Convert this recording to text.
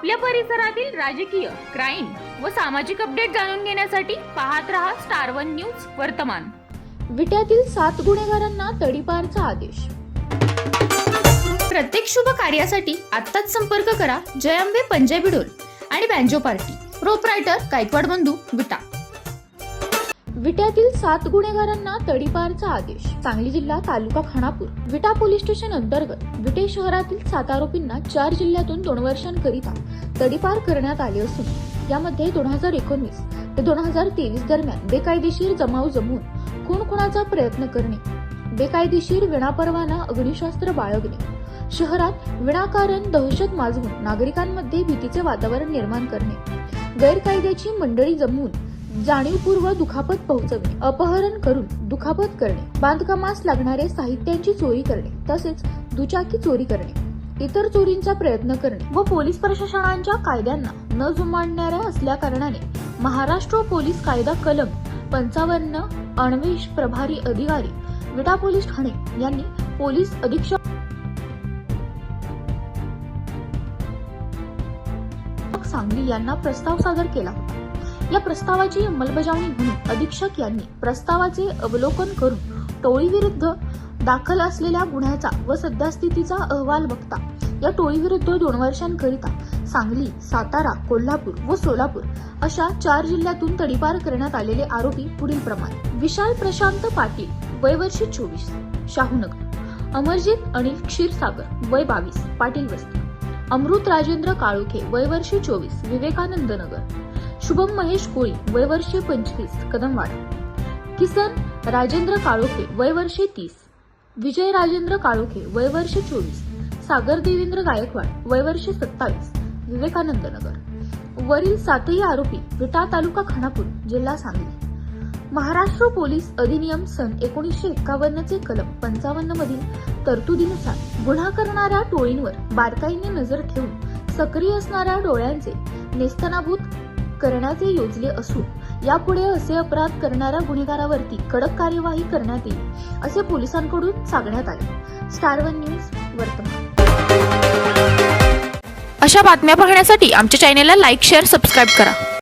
आपल्या परिसरातील राजकीय, क्राईम व सामाजिक अपडेट जाणून घेण्यासाठी पाहत रहा स्टार वन न्यूज वर्तमान। विट्यातील 7 गुन्हेगारांना तडीपारचा आदेश। प्रत्येक शुभ कार्यासाठी आत्ताच संपर्क करा जय अंबे पंजाबी ढोल आणि बँजो पार्टी, प्रोप्रायटर गायकवाड बंधू, विटा। विट्यातील 7 गुन्हेगारांना तडीपारचा आदेश। सांगली जिल्हा, तालुका खानापूर, विटा पोलीस स्टेशन अंतर्गत विटे शहरातील 7 आरोपींना 4 जिल्ह्यातून 2 वर्षांकरिता तडीपार करण्यात आले असून यामध्ये 2019 ते 2023 दरम्यान बेकायदेशीर जमाव जमवून खून-खुनाचा प्रयत्न करणे, बेकायदेशीर विनापरवाना अग्निशस्त्र बाळगणे, शहरात विनाकारण दहशत माजवून नागरिकांमध्ये भीतीचे वातावरण निर्माण करणे, गैरकायद्याची मंडळी जमवून जाणीवपूर्वक दुखापत पोहोचवणे, अपहरण करून दुखापत करणे, बांधकामास लागणारे साहित्यांची चोरी करणे तसेच दुचाकी चोरी करणे, इतर चोरींचा प्रयत्न करणे व पोलीस प्रशासनाच्या कायद्यांना न जुमानणाऱ्या असल्याकारणाने महाराष्ट्र पोलीस कायदा कलम 55 अन्वेष प्रभारी अधिकारी विटा पोलीस ठाणे यांनी पोलीस अधीक्षक सांगली यांना प्रस्ताव सादर केला होता। या प्रस्तावाची अंमलबजावणी म्हणून अधीक्षक यांनी प्रस्तावाचे अवलोकन करून टोळीविरुद्ध दाखल असलेल्या गुन्ह्याचा व सद्यस्थितीचा अहवाल बघता या टोळीविरुद्ध 2 वर्षांकरिता सांगली, सातारा, कोल्हापूर व सोलापूर अशा 4 जिल्ह्यातून तडीपार करण्यात आलेले आरोपी पुढील प्रमाणे: विशाल प्रशांत पाटील, वय वर्ष 24, शाहूनगर; अमरजित अनिल क्षीरसागर, वय 22, पाटील वस्ती; अमृत राजेंद्र काळुखे, वय वर्ष 24, विवेकानंद नगर; शुभम महेश कोळी, वय वर्ष 25, कदमवाडा; किसन राजेंद्र काळुखे, वय वर्ष 30, विजय राजेंद्र काळुखे, वय वर्ष 24, सागर देवेंद्र गायकवाड, वय वर्ष 27, विवेकानंद नगर। वरील 7ही आरोपी विटा, तालुका खानापूर, जिल्हा सांगली। महाराष्ट्र पोलीस अधिनियम सन 1951 चे कलम 55 मधील तरतुदीनुसार गुन्हा करणाऱ्या टोळींवर बारकाईने नजर ठेवून सक्रिय असणाऱ्या डोळ्यांचे नेस्तनाभूत करण्याचे योजले असून यापुढे असे अपराध करणाऱ्या गुन्हेगारावरती कडक कार्यवाही करण्यात येईल असे पोलिसांकडून सांगण्यात आले। स्टार वन न्यूज वर्तमान। अशा बातम्या पाहण्यासाठी आमच्या चॅनेलला लाईक, शेअर, सबस्क्राईब करा।